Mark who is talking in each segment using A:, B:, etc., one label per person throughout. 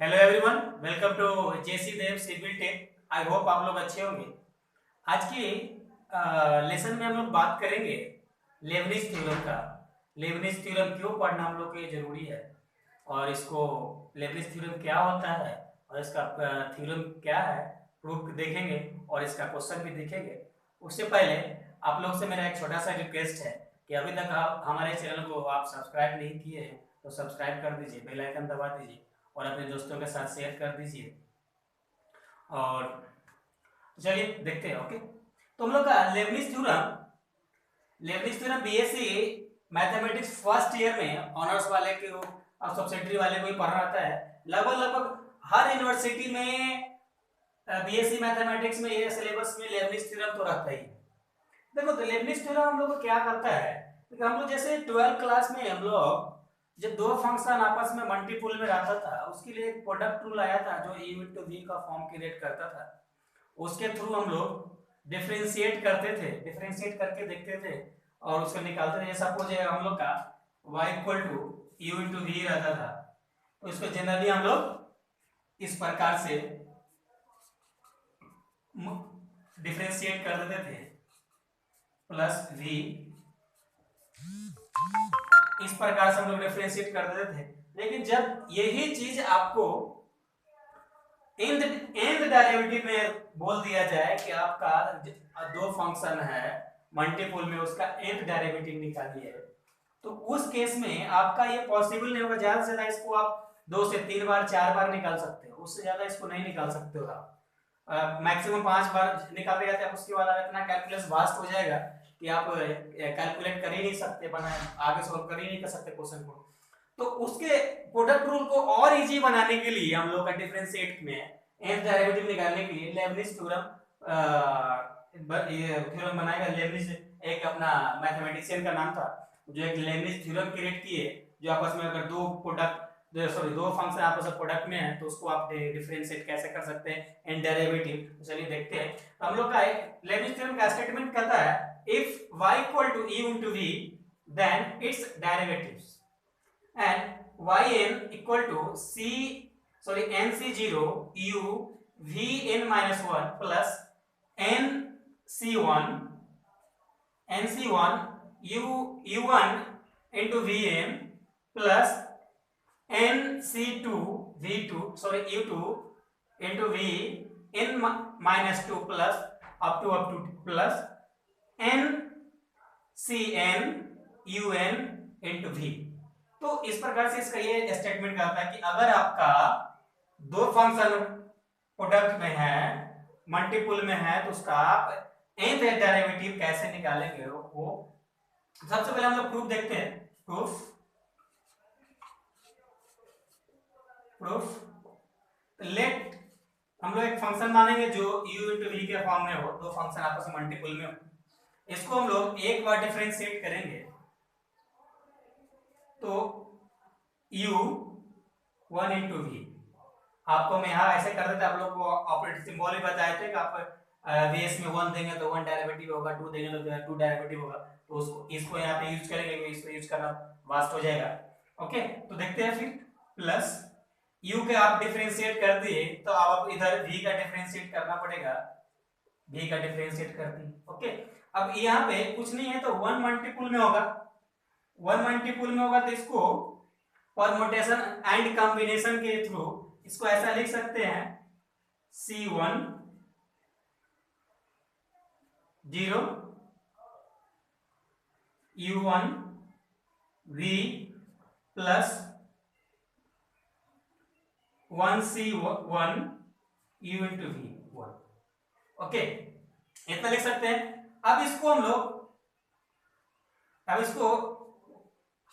A: Hello everyone, welcome to JC Dev civil tech. I hope आप लोग अच्छे होंगे। आज की लेसन में हम लोग बात करेंगे लेबनिज थ्योरम का। लेबनिज थ्योरम क्यों पढ़ना हम लोग के लिए जरूरी है, और इसको लेबनिज थ्योरम क्या होता है, और इसका थ्योरम क्या है, प्रूफ देखेंगे और इसका क्वेश्चन भी देखेंगे। उससे पहले आप लोग से मेरा एक छोटा सा रिक्वेस्ट है कि अभी तक आप हमारे चैनल को आप सब्सक्राइब नहीं किए हैं तो सब्सक्राइब कर दीजिए, बेल आइकन दबा दीजिए और अपने दोस्तों के साथ शेयर कर दीजिए। और चलिए देखते हैं। ओके, तो हम लोग का Lebanese theorem BSc mathematics first year में ऑनर्स वाले को और सब्सिडरी वाले को ही पढ़ना रहता है। लगभग लगभग हर यूनिवर्सिटी में बीएससी मैथमेटिक्स में ये सिलेबस में लेबनिज थ्योरम तो रहता ही है। देखो, तो लेबनिज थ्योरम हम लोग को क्या करता है कि हम लोग जैसे 12th क्लास में हम लोग जब दो फंक्शन आपस में मल्टीपुल में रहता था, उसके लिए एक प्रोडक्ट रूल आया था जो u इंटू वी का फॉर्म क्रिएट करता था। उसके थ्रू हम लोग डिफरेंशिएट करते थे, डिफरेंशिएट करके देखते थे और उसको निकालते थे। सपोज हम लोग का y equal to u into v रहता था, तो इसको जनरली हम लोग इस प्रकार से डिफरेंशिएट कर देते थे, प्लस v, इस प्रकार से हम लोग डिफरेंशिएट कर देते थे। लेकिन जब यही चीज आपको एंड डेरिवेटिव में बोल दिया जाए कि आपका दो फंक्शन है मल्टीपुल में, उसका एंड डेरिवेटिव निकालिए, तो उस केस में आपका ये पॉसिबल नहीं होगा। ज्यादा से ज्यादा इसको आप 2 से 3 बार 4 बार निकाल सकते हो, उससे ज्यादा इसको नहीं निकाल सकते हो आप। मैक्सिमम 5 बार निकाल देते हैं, उसके बाद इतना कैलकुलस वास्ट हो जाएगा कि आप कैलकुलेट कर ही नहीं सकते, बना आगे सॉल्व कर ही नहीं कर सकते क्वेश्चन को। तो उसके प्रोडक्ट रूल को और इजी बनाने के लिए हम लोग का डिफरेंशिएट में एंड डेरिवेटिव निकालने के लिए लेबनिज थ्योरम ये थ्योरम बनाएगा। लेबनिज एक अपना मैथमेटिशियन का नाम था जो एक लेबनिज थ्योरम क्रिएट किए, जो आपस में अगर दो फंक्शन आपस में प्रोडक्ट में है तो उसको आप डिफरेंशिएट कैसे कर सकते हैं एंड डेरिवेटिव। तो चलिए देखते हैं। तो हम लोग का लेबनिज थ्योरम का स्टेटमेंट कहता है if y equal to u into v then its derivatives and yn equal to nc0 u v n minus 1 plus nc1 u1 into vn plus nc2 u2 into v n minus 2 plus up to plus nCn un into v। तो इस प्रकार से इसका ये statement कहता है कि अगर आपका दो फंक्शन प्रोडक्ट में है, मल्टीपुल में है, तो उसका आप nth डेरिवेटिव कैसे निकालेंगे वो सबसे पहले हम लोग प्रूफ देखते हैं। प्रूफ लेट हम लोग एक फंक्शन मानेंगे जो u into v के फॉर्म में हो, दो फंक्शन आपस में मल्टीपुल में हो। इसको हम लोग एक बार डिफरेंशिएट करेंगे तो u1 into v, आपको मैं यहाँ ऐसे कर देता, आप लोग को ऑपरेटर सिंबल भी बताए थे कि आप vs में 1 देंगे तो 1 डेरिवेटिव होगा, 2 देंगे तो 2 डेरिवेटिव होगा। तो उसको इसको यहाँ पे यूज करेंगे, इसको यूज करना वास्ट हो जाएगा। ओके, तो देखते हैं फिर। प्लस u के आप डिफरेंशिएट कर दिए तो आप इधर v का डिफरेंशिएट करना पड़ेगा, v का डिफरेंशिएट कर दी। ओके, अब यहाँ पे कुछ नहीं है तो 1 मल्टीपुल में होगा, 1 मल्टीपुल में होगा तो इसको परमुटेशन एंड कॉम्बिनेशन के थ्रू इसको ऐसा लिख सकते हैं C1 0 U1 V plus 1C1 U into V 1। Okay, इतना लिख सकते हैं। अब इसको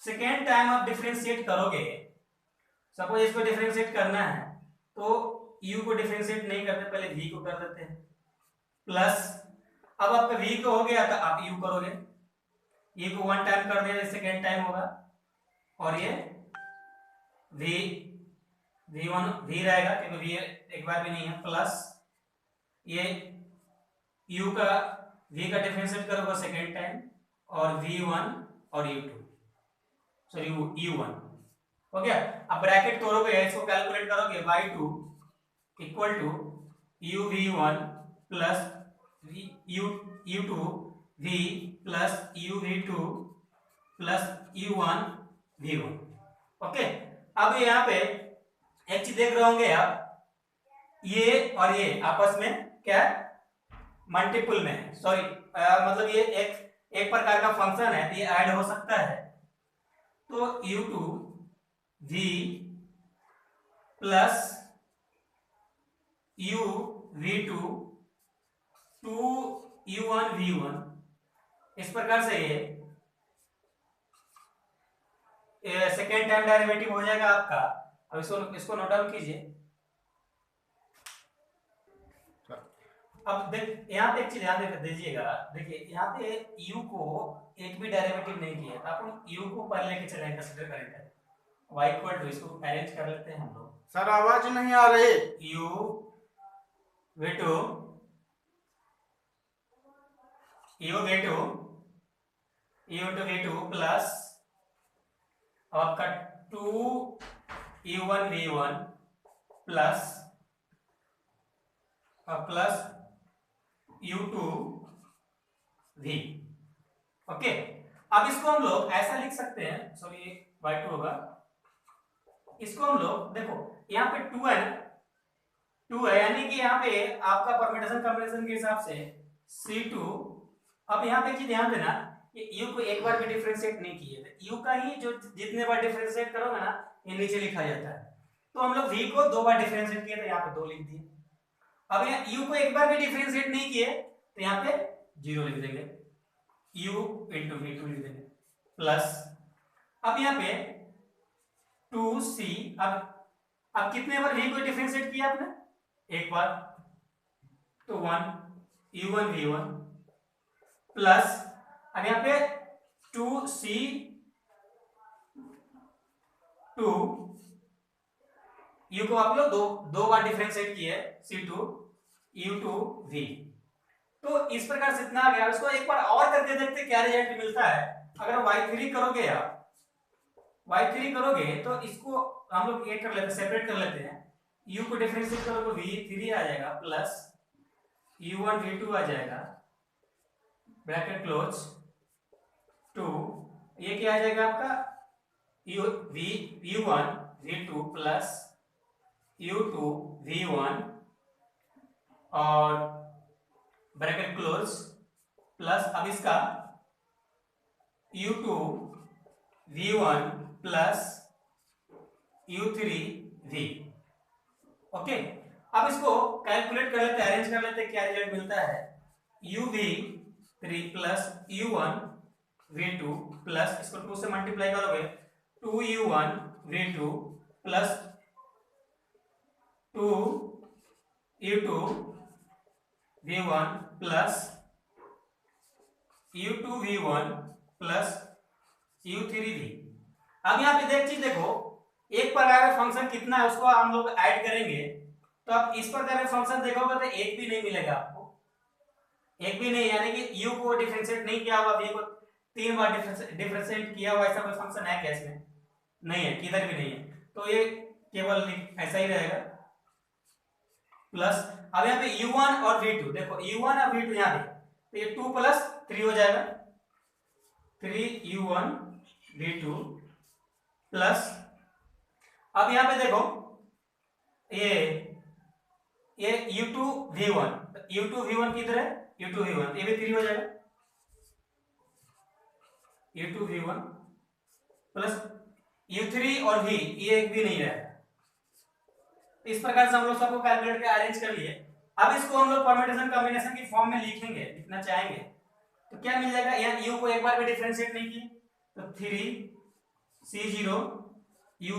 A: सेकेंड टाइम आप डिफरेंशिएट करोगे, सपोज इसको डिफरेंशिएट करना है तो u को डिफरेंशिएट नहीं करते, पहले v को कर देते हैं। प्लस अब आपका v को हो गया तो आप u करोगे, u को 1 टाइम कर दिया, सेकेंड टाइम होगा, और ये v1 v रहेगा क्योंकि v एक बार भी नहीं है, प्लस ये u का v का डिफरेंशिएट करोगे सेकेंड टाइम, और v1 और u2 सॉरी u1 हो गया। अब ब्रैकेट तोड़ोगे, इसको कैलकुलेट करोगे, y2 equal to uv1 plus u2 v plus uv2 plus u1 v1। Okay, अब यहाँ पे एक चीज देख रहे होंगे आप, ये और ये आपस में क्या मल्टीपल में है, सॉरी मतलब ये एक प्रकार का फंक्शन है, ये ऐड हो सकता है। तो u2 v plus u v2 2u1 v1, इस प्रकार से ये सेकेंड टाइम डेरिवेटिव हो जाएगा आपका। अब इसको नोट डाउन कीजिए। अब देख यहाँ पे एक चीज ध्यान दीजिएगा, देखिए यहाँ पे u को एक भी डेरिवेटिव नहीं किया, तो अपन u को पर लेके चलेंगे, कंसीडर करेंगे y इक्वल टू, इसको अरेंज कर लेते हैं हम लोग।
B: सर आवाज नहीं आ रही।
A: u v2 प्लस आपका 2u1 v1 plus u2 v। Okay, अब इसको हम लोग ऐसा लिख सकते हैं, सॉरी y2 होगा, इसको हम लोग देखो यहाँ पे 2 है ना, 2 है, यानी कि यहाँ पे आपका परम्यूटेशन कॉम्बिनेशन के हिसाब से C2। अब यहाँ पे ध्यान देना, ये u को एक बार भी डिफरेंशिएट नहीं किए थे, u का ही जो जितने बार डिफरेंशिएट करोगे ना, ये नीचे लिखा जाता है। तो हम लोग v को 2 बार डिफरेंशिएट किए, तो यहाँ पे 2 लिख दिए। अब यहाँ u को एक बार भी डिफरेंशिएट नहीं किए, तो यहाँ पे 0 लिख देंगे, u इंटू v2 लिख देंगे, प्लस अब यहाँ पे 2c। अब कितने बार v को डिफरेंशिएट किया आपने? एक बार, तो 1 u1 v1 प्लस अब यहाँ पे 2c 2 u को आप लोग दो बार डिफरेंशिएट किए, c2 u2 v। तो इस प्रकार से इतना आ गया। इसको एक बार और करके देखते क्या रिजल्ट मिलता है। अगर y3 करोगे आप, y3 करोगे तो इसको हम लोग ये कर लेते हैं, सेपरेट कर लेते हैं। u को डिफरेंशिएट करोगे तो v3 आ जाएगा, प्लस u1 v2 आ जाएगा, ब्रैकेट क्लोज 2, ये क्या आ जाएगा आपका u1 v2 plus u2 v1 और ब्रैकेट क्लोज प्लस अब इसका u2 v1 plus u3 v। Okay, अब इसको कैलकुलेट कर लेते हैं, अरेंज कर लेते हैं, क्या रिजल्ट मिलता है। uv3 plus u1 v2 plus इसको 2 से मल्टीप्लाई करोगे 2u1 v2 plus 2u2 v1 plus u2 v1 plus u3 v। अब यहाँ पे देख चीज देखो, एक प्रकार का फंक्शन कितना है उसको हम लोग ऐड करेंगे, तो आप इस प्रकार का फंक्शन देखोगे तो एक भी नहीं मिलेगा आपको, एक भी नहीं, यानी कि u को डिफरेंशिएट नहीं किया हुआ, v को 3 बार डिफरेंशिएट किया हुआ, ऐसा कोई फंक्शन है क्या इसमें? नहीं है, किधर भी नहीं है। तो ये केवल ऐसा ही रहेगा, प्लस अब यहाँ पे u1 और v2 देखो, u1 और v2 यहाँ पे, तो ये 2 प्लस 3 हो जाएगा, 3u1 v2 प्लस अब यहाँ पे देखो ये u2 v1, u2 v1 किधर है, u2 v1, ये भी 3 हो जाएगा, u2 v1 प्लस u3 और v, ये एक भी नहीं रहेगा। इस प्रकार से हम लोग सबको कैलकुलेट करके अरेंज कर लिए। अब इसको हम लोग परम्यूटेशन कॉम्बिनेशन की फॉर्म में लिखेंगे, लिखना चाहेंगे, तो क्या मिल जाएगा, यहाँ u को एक बार भी डिफरेंशिएट नहीं किए, तो 3c0 u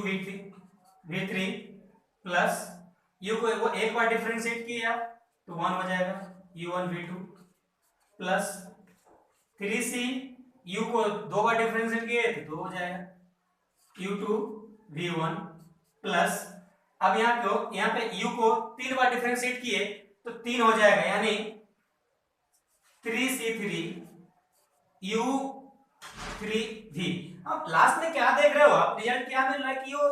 A: v3 plus u को एक बार डिफरेंशिएट किया तो 1 हो जाएगा, u1 v2 plus 3c u को 2 बार डिफरेंशिएट किए तो 2 हो जाएगा, u2 v1 प्लस अब यहाँ पे u को 3 बार डिफरेंशिएट किए तो 3 हो जाएगा, यानी 3c3 u3v। अब लास्ट में क्या देख रहे हो आप, रिजल्ट क्या मिल रहा है कि वो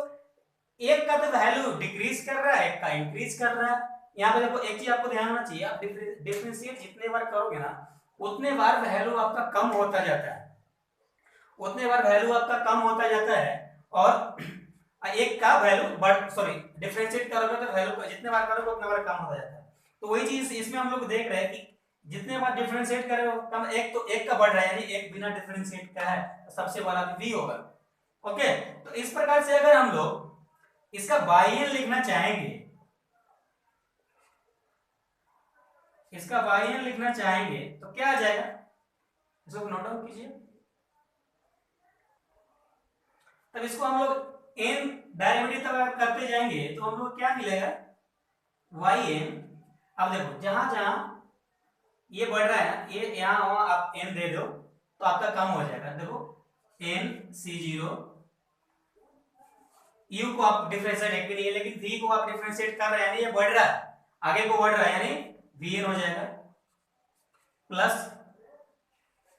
A: एक का तो वैल्यू डिक्रीज कर रहा है, एक का इंक्रीज कर रहा है। यहाँ पे देखो एक चीज आपको ध्यान रखना चाहिए, आप डिफरेंशिएट जितने बार करोगे ना उतने बार वैल्यू आपका कम होता जाता है, उतने बार वैल्यू आपका कम होता जाता है। और एक का वैल्यू डिफरेंशिएट करोगे तो वैल्यू जितने बार करोगे उतने बार कम होता जाता है। तो वही चीज इसमें हम लोग देख रहे हैं कि जितने बार डिफरेंशिएट करें कम, एक तो एक का बढ़ रहा है, यानी एक बिना डिफरेंशिएट का है तो सबसे बड़ा v होगा। ओके, तो इस प्रकार से अगर हम लोग इसका बाइएन लिखना चाहेंगे, इसका बाइएन लिखना चाहेंगे तो क्या आ जाएगा, इसको नोट डाउन कीजिए। तब इसको हम लोग n डेरिवेटिव तक करते जाएंगे तो हम लोग क्या मिलेगा, yn। अब देखो जहां जहां ये बढ़ रहा है ना, ये यहां वहां आप n दे दो तो आपका कम हो जाएगा। देखो n c0 u को आप डिफरेंशिएट एक भी नहीं है, लेकिन v को आप डिफरेंशिएट कर रहे हैं यानी ये बढ़ रहा है, आगे को बढ़ रहा है यानी vn हो जाएगा प्लस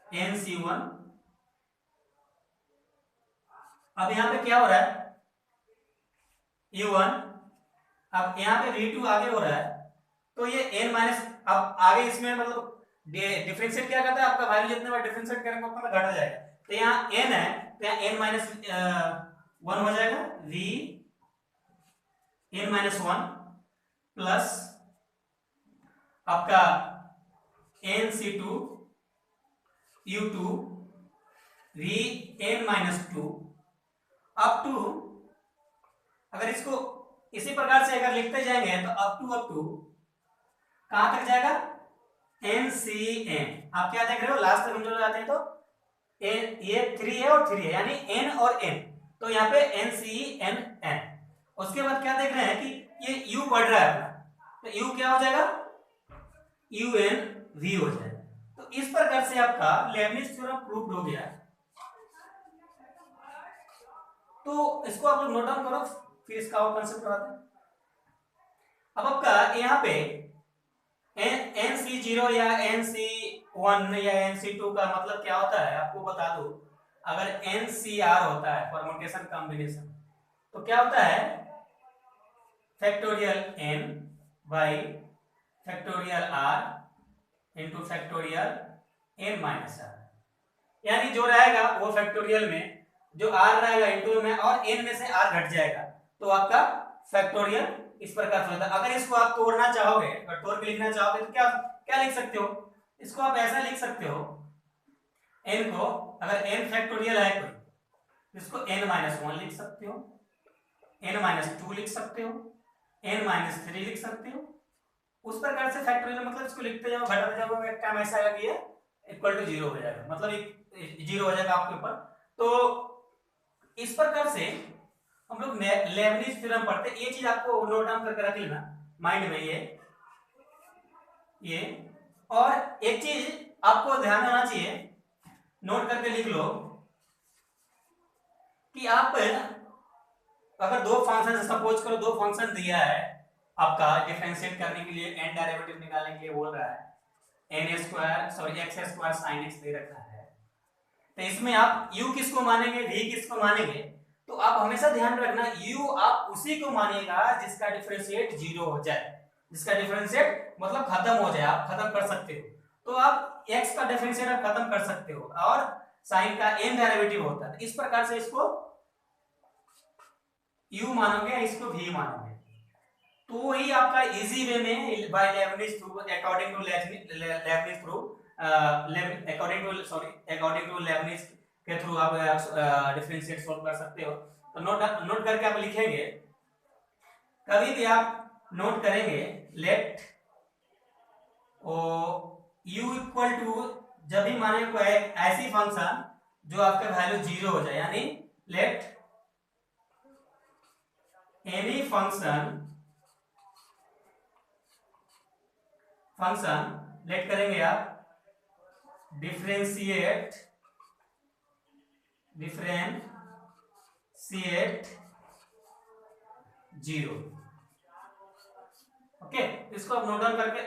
A: nc1। अब यहां पे क्या हो रहा है u1, अब यहां पे v2 आगे हो रहा है तो ये n माइनस, अब आगे इसमें मतलब डिफरेंशिएट क्या करता है, आपका वैल्यू जितने बार डिफरेंशिएट करेंगे उतना घट जाएगा। तो यहाँ n है तो यहाँ n माइनस 1 हो जाएगा, v n माइनस 1 प्लस आपका nc2 u2 v n minus 2 up to, अगर इसको इसी प्रकार से अगर लिखते जाएंगे तो अप टू कहां तक जाएगा, NCN। आप क्या देख रहे हो, लास्ट तक हम जो जाते हैं तो ये 3 है और 3 है यानी n और n, तो यहाँ पे NCNN। उसके बाद क्या देख रहे हैं कि ये u बढ़ रहा है अपना, तो u क्या हो जाएगा, UNV हो जाएगा। तो इस प्रकार से आपका लेबनिज थ्योरम प्रूव्ड हो गया। तो इसको आप लोग नोट डाउन करो, फिर इसका और कंसेप्ट बताते हैं। अब आपका यहाँ पे NC0 या NC1 या NC2 का मतलब क्या होता है आपको बता दो। अगर NCR होता है परमुटेशन कॉम्बिनेशन तो क्या होता है, factorial n by factorial r into factorial n minus r, यानी जो रहेगा वो फैक्टोरियल में जो r रहेगा इंटू में और n में से r घट जाएगा तो आपका फैक्टोरियल इस प्रकार से होता है। अगर इसको आप तोड़ना चाहोगे, अगर तोड़ के लिखना चाहोगे तो क्या क्या लिख सकते हो, इसको आप ऐसा लिख सकते हो, n को अगर n फैक्टोरियल है कोई इसको n माइनस 1 लिख सकते हो, n माइनस 2 लिख सकते हो, n माइनस 3 लिख सकते हो। उस प्रकार से फैक्टोरियल मतलब इसको लिखते जाओ घटाते जाओ, एक टाइम ऐसा आएगा कि ये इक्वल टू 0 हो जाएगा, मतलब 0 हो जाएगा आपके ऊपर। तो इस प्रकार से हम लोग लेबनिज थ्योरम पढ़ते, ये चीज आपको नोट डाउन करके रख लेना माइंड में, ये और एक चीज आपको ध्यान देना चाहिए, नोट करके लिख लो कि आप अगर दो फंक्शन सपोज करो, दो फंक्शन दिया है आपका डिफरेंशिएट करने के लिए, n डेरिवेटिव निकालने के लिए बोल रहा है x स्क्वायर sin x दे रखा है, तो इसमें आप u किसको मानेंगे, v किसको मानेंगे, तो आप हमेशा ध्यान रखना u आप उसी को मानिएगा जिसका डिफरेंशिएट 0 हो जाए, जिसका डिफरेंशिएट मतलब खत्म हो जाए, आप खत्म कर सकते हो। तो आप x का डिफरेंशिएट आप खत्म कर सकते हो और sin का n डेरिवेटिव होता है, इस प्रकार से इसको u मानोगे, इसको v मानोगे, तो वही आपका इजी वे में by Leibniz through according to Leibniz through according to Leibniz के थ्रू आप डिफरेंशिएट सोल्व कर सकते हो। तो नोट करके आप लिखेंगे, कभी भी आप नोट करेंगे let oh u equal to, जब भी माने को ऐसी फंक्शन जो आपका वैल्यू 0 हो जाए, यानी लेट एनी फंक्शन लेट करेंगे आप डिफरेंशिएट 0। ओके, इसको आप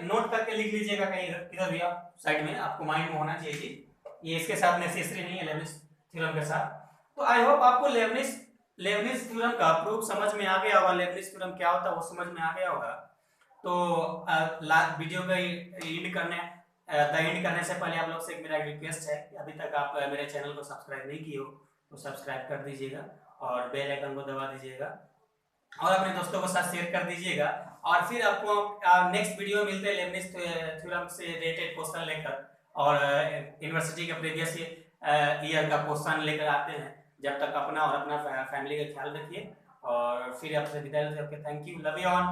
A: नोट करके लिख लीजिएगा कहीं इधर भी, आप साइड में आपको माइंड में होना चाहिए, ये इसके साथ नेसेसरी नहीं है लेबनिज थ्योरम के साथ। तो आई होप आपको लेबनिज थ्योरम का प्रूफ समझ में आ गया होगा, लेबनिज थ्योरम क्या होता है वो समझ में आ गया होगा। तो लास्ट वीडियो का एंड करने से पहले आप लोग से मेरा रिक्वेस्ट है कि अभी तक आप मेरे चैनल को सब्सक्राइब नहीं किए हो तो सब्सक्राइब कर दीजिएगा और बेल आइकन को दबा दीजिएगा और अपने दोस्तों के साथ शेयर कर दीजिएगा। और फिर आपको नेक्स्ट वीडियो में मिलते हैं लेबनिज थ्योरम से रिलेटेड क्वेश्चन लेकर और यूनिवर्सिटी के प्रीवियस ईयर का क्वेश्चन लेकर आते हैं। जब तक अपना और अपना फैमिली का ख्याल रखिए और फिर आपसे विदाई लेते हैं। Thank you, love you all.